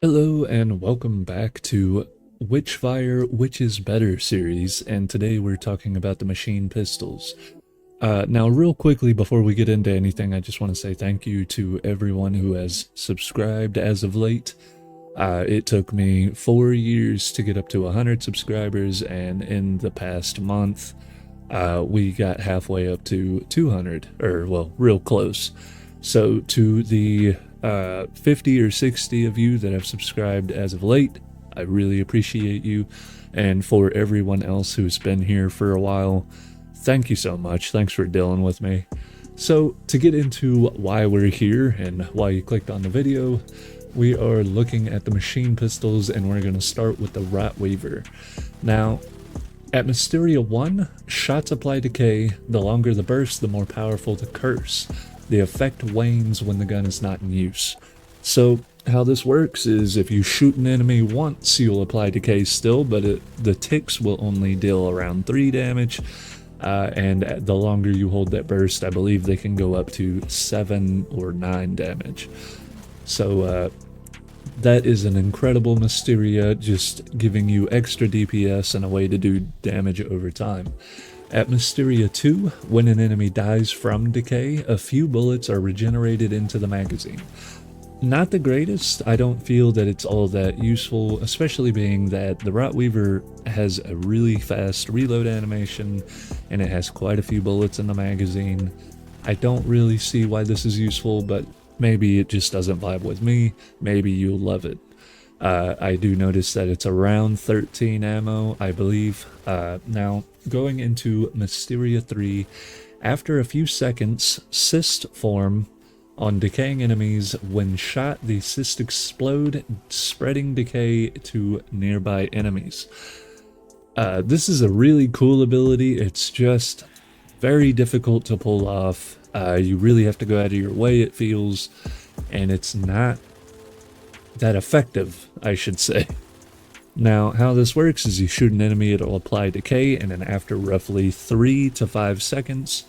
Hello and welcome back to WitchFire, Which is Better series, and today we're talking about the machine pistols. Now real quickly before we get into anything, I just want to say thank you to everyone who has subscribed as of late. It took me 4 years to get up to 100 subscribers, and in the past month, we got halfway up to 200, or well, real close. So to the 50 or 60 of you that have subscribed as of late, I really appreciate you. And for everyone else who's been here for a while, thank you so much. Thanks for dealing with me. So to get into why we're here and why you clicked on the video, we are looking at the machine pistols, and we're going to start with the Rotweaver. Now, at Mysteria 1, shots apply decay. The longer the burst, the more powerful the curse. The effect wanes when the gun is not in use. So how this works is if you shoot an enemy once, you'll apply decay still, but the ticks will only deal around 3 damage. And the longer you hold that burst, I believe they can go up to 7 or 9 damage. So that is an incredible Mysteria, just giving you extra DPS and a way to do damage over time. At Mysteria 2, when an enemy dies from decay, a few bullets are regenerated into the magazine. Not the greatest. I don't feel that it's all that useful, especially being that the Rotweaver has a really fast reload animation and it has quite a few bullets in the magazine. I don't really see why this is useful, but maybe it just doesn't vibe with me. Maybe you'll love it. I do notice that it's around 13 ammo, I believe. Now, going into Mysteria 3, after a few seconds, cysts form on decaying enemies. When shot, the cysts explode, spreading decay to nearby enemies. This is a really cool ability. It's just very difficult to pull off. You really have to go out of your way, it feels, and it's not that effective, I should say. Now, how this works is you shoot an enemy, it'll apply decay, and then after roughly 3 to 5 seconds,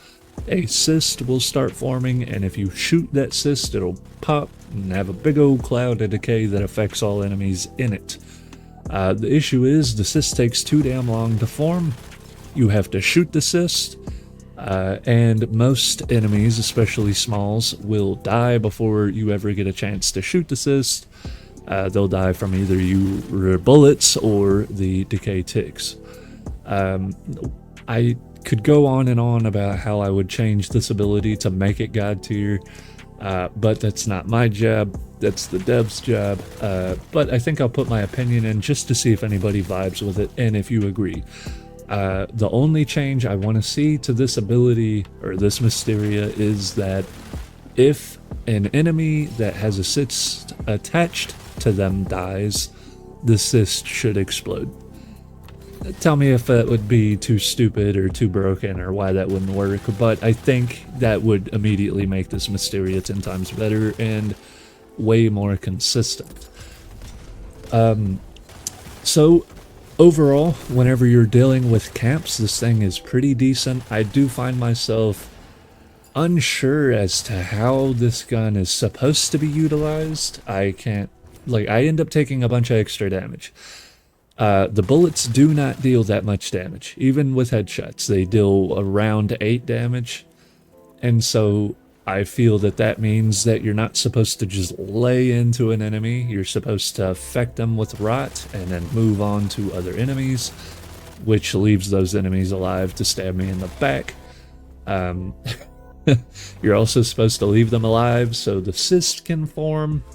a cyst will start forming, and if you shoot that cyst, it'll pop and have a big old cloud of decay that affects all enemies in it. The issue is the cyst takes too damn long to form. You have to shoot the cyst, and most enemies, especially smalls, will die before you ever get a chance to shoot the cyst. They'll die from either your bullets or the decay ticks. I could go on and on about how I would change this ability to make it god tier, but that's not my job, that's the dev's job. But I think I'll put my opinion in just to see if anybody vibes with it and if you agree. The only change I want to see to this ability, or this Mysteria, is that if an enemy that has a cyst attached to them dies, the cyst should explode. Tell me if that would be too stupid or too broken or why that wouldn't work, but I think that would immediately make this Mysteria 10 times better and way more consistent. So overall, whenever you're dealing with camps, this thing is pretty decent. I do find myself unsure as to how this gun is supposed to be utilized. I end up taking a bunch of extra damage. The bullets do not deal that much damage. Even with headshots, they deal around 8 damage. And so I feel that that means that you're not supposed to just lay into an enemy. You're supposed to affect them with rot and then move on to other enemies, which leaves those enemies alive to stab me in the back. You're also supposed to leave them alive so the cyst can form,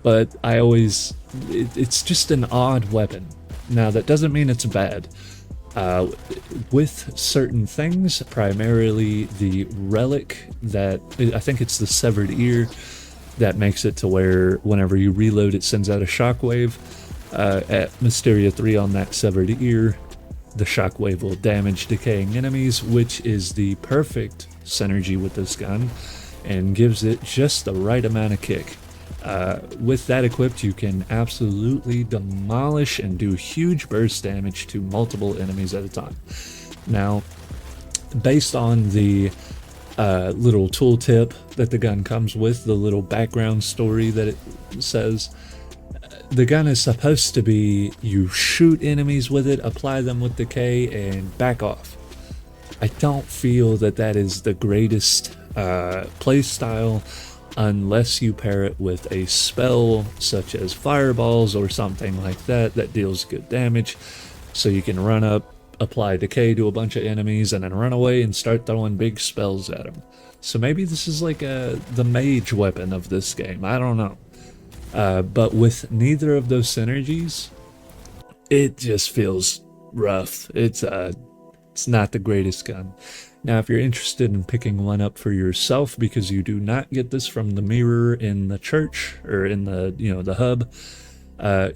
but it's just an odd weapon. Now, that doesn't mean it's bad. With certain things, primarily the relic that, I think it's the severed ear, that makes it to where whenever you reload it sends out a shockwave. At Mysteria 3 on that severed ear, the shockwave will damage decaying enemies, which is the perfect synergy with this gun and gives it just the right amount of kick. With that equipped, you can absolutely demolish and do huge burst damage to multiple enemies at a time. Now, based on the little tooltip that the gun comes with, the little background story that it says, the gun is supposed to be you shoot enemies with it, apply them with decay, and back off. I don't feel that that is the greatest play style unless you pair it with a spell such as fireballs or something like that that deals good damage, so you can run up, apply decay to a bunch of enemies, and then run away and start throwing big spells at them. So maybe this is like the mage weapon of this game, I don't know. But with neither of those synergies, it just feels rough. It's not the greatest gun. Now, if you're interested in picking one up for yourself, because you do not get this from the mirror in the church or in the, the hub,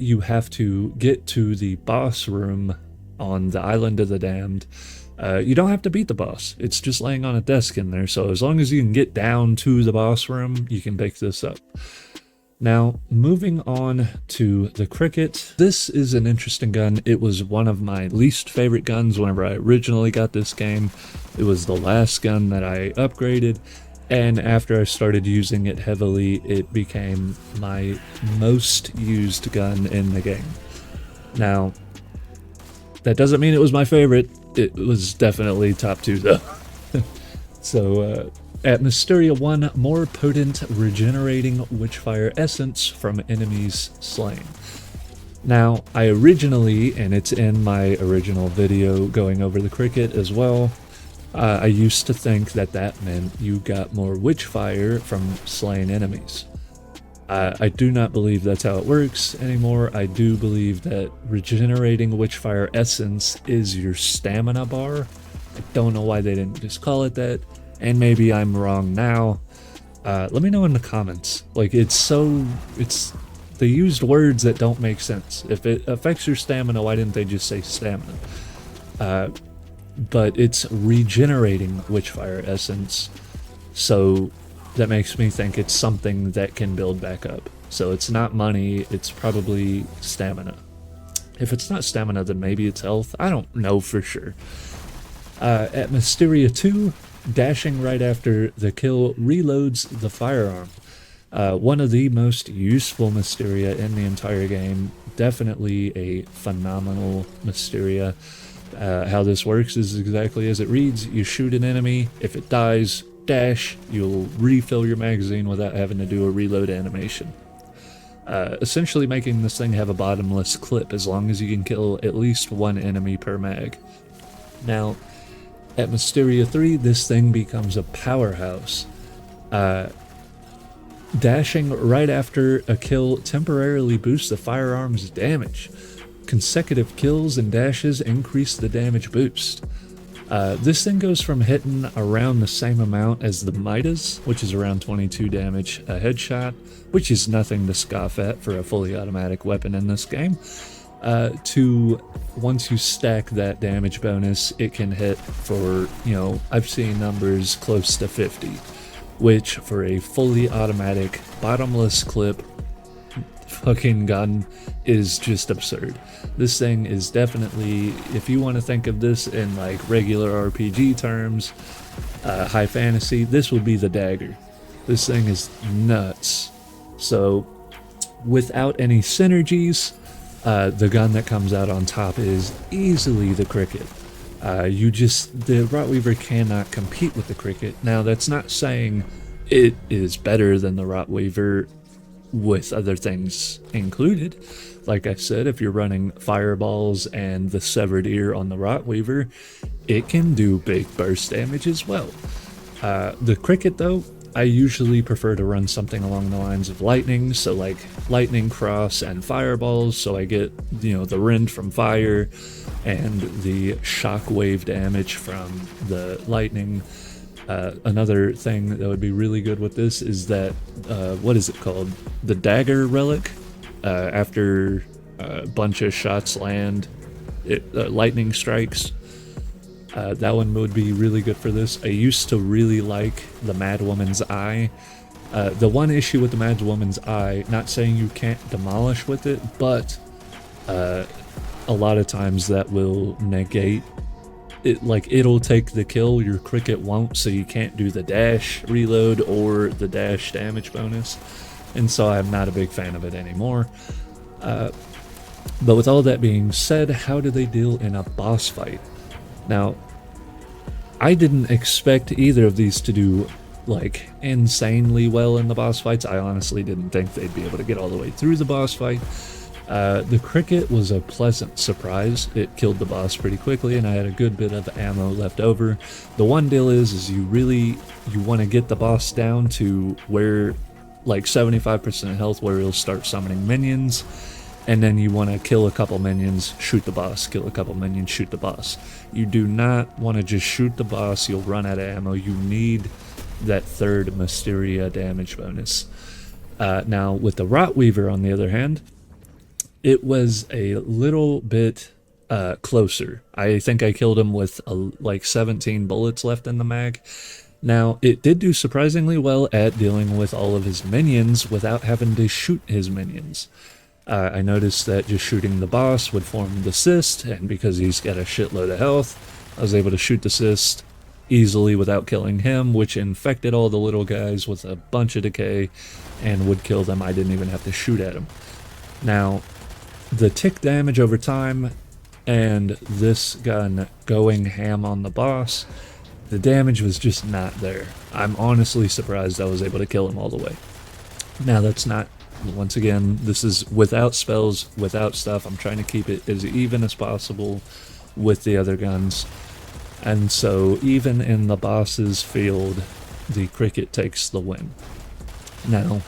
you have to get to the boss room on the Island of the Damned. You don't have to beat the boss. It's just laying on a desk in there. So as long as you can get down to the boss room, you can pick this up. Now, moving on to the Cricket. This is an interesting gun. It was one of my least favorite guns whenever I originally got this game. It was the last gun that I upgraded, and after I started using it heavily, it became my most used gun in the game. Now, that doesn't mean it was my favorite. It was definitely top 2 though. So, at Mysteria 1, more potent regenerating WitchFire essence from enemies slain. Now, I originally, and it's in my original video going over the Cricket as well, I used to think that that meant you got more WitchFire from slain enemies. I do not believe that's how it works anymore. I do believe that regenerating WitchFire essence is your stamina bar. I don't know why they didn't just call it that. And maybe I'm wrong now. Let me know in the comments. Like, they used words that don't make sense. If it affects your stamina, why didn't they just say stamina? But it's regenerating WitchFire essence, so that makes me think it's something that can build back up. So it's not money, it's probably stamina. If it's not stamina, then maybe it's health. I don't know for sure. At Mysteria 2, dashing right after the kill reloads the firearm. One of the most useful Mysteria in the entire game. Definitely a phenomenal Mysteria. How this works is exactly as it reads. You shoot an enemy, if it dies, dash, you'll refill your magazine without having to do a reload animation. Essentially making this thing have a bottomless clip as long as you can kill at least one enemy per mag. Now, at Mysteria 3, this thing becomes a powerhouse. Dashing right after a kill temporarily boosts the firearm's damage. Consecutive kills and dashes increase the damage boost. This thing goes from hitting around the same amount as the Midas, which is around 22 damage a headshot, which is nothing to scoff at for a fully automatic weapon in this game, to once you stack that damage bonus, it can hit for, I've seen numbers close to 50, which for a fully automatic bottomless clip fucking gun is just absurd. This thing is definitely, if you want to think of this in like regular RPG terms, high fantasy, this would be the dagger. This thing is nuts. So without any synergies, the gun that comes out on top is easily the Cricket. The Rotweaver cannot compete with the Cricket. Now, that's not saying it is better than the Rotweaver with other things included. Like I said, if you're running fireballs and the severed ear on the Rotweaver, it can do big burst damage as well. The Cricket, though, I usually prefer to run something along the lines of lightning, so like lightning cross and fireballs, so I get, the rend from fire and the shockwave damage from the lightning. Another thing that would be really good with this is that, what is it called? The dagger relic. After a bunch of shots land, lightning strikes. That one would be really good for this. I used to really like the Mad Woman's Eye. The one issue with the Mad Woman's Eye, not saying you can't demolish with it, but a lot of times that will negate it. Like, it'll take the kill, your Cricket won't, so you can't do the dash reload or the dash damage bonus. And so I'm not a big fan of it anymore. But with all that being said, how do they deal in a boss fight? Now, I didn't expect either of these to do like insanely well in the boss fights. I honestly didn't think they'd be able to get all the way through the boss fight. The cricket was a pleasant surprise. It killed the boss pretty quickly, and I had a good bit of ammo left over. The one deal is you want to get the boss down to where like 75% health, where he'll start summoning minions. And then you want to kill a couple minions, shoot the boss, kill a couple minions, shoot the boss. You do not want to just shoot the boss, you'll run out of ammo. You need that third Mysteria damage bonus. Now, with the Rotweaver, on the other hand, it was a little bit closer. I think I killed him with like 17 bullets left in the mag. Now, it did do surprisingly well at dealing with all of his minions without having to shoot his minions. I noticed that just shooting the boss would form the cyst, and because he's got a shitload of health, I was able to shoot the cyst easily without killing him, which infected all the little guys with a bunch of decay and would kill them. I didn't even have to shoot at them. Now, the tick damage over time and this gun going ham on the boss, the damage was just not there. I'm honestly surprised I was able to kill him all the way. Now, that's not... Once again, this is without spells, without stuff. I'm trying to keep it as even as possible with the other guns. And so even in the boss's field, the cricket takes the win. Now,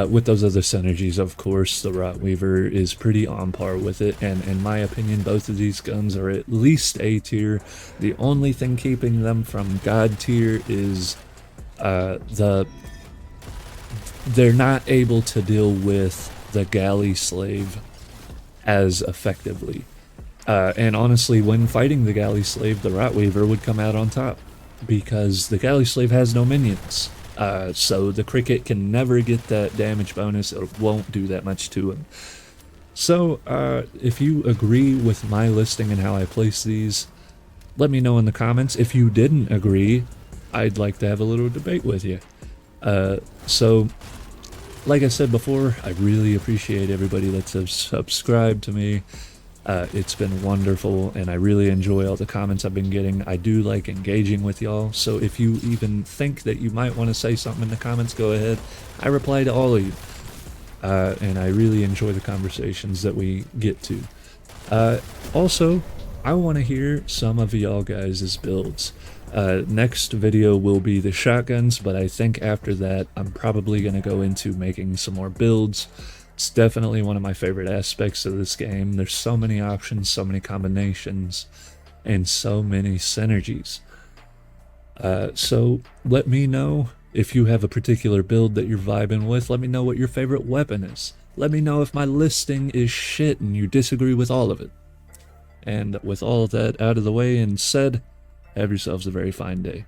with those other synergies, of course, the Rotweaver is pretty on par with it. And in my opinion, both of these guns are at least A tier. The only thing keeping them from God tier is they're not able to deal with the galley slave as effectively. And honestly, when fighting the galley slave, the Rotweaver would come out on top because the galley slave has no minions. So the cricket can never get that damage bonus. It won't do that much to him. So if you agree with my listing and how I place these, let me know in the comments. If you didn't agree, I'd like to have a little debate with you. So, like I said before, I really appreciate everybody that's subscribed to me. It's been wonderful, and I really enjoy all the comments I've been getting. I do like engaging with y'all, so if you even think that you might want to say something in the comments, go ahead. I reply to all of you, and I really enjoy the conversations that we get to. Also, I want to hear some of y'all guys' builds. Next video will be the shotguns, but I think after that I'm probably going to go into making some more builds. It's definitely one of my favorite aspects of this game. There's so many options, so many combinations, and so many synergies. So let me know if you have a particular build that you're vibing with. Let me know what your favorite weapon is. Let me know if my listing is shit and you disagree with all of it. And with all of that out of the way and said, have yourselves a very fine day.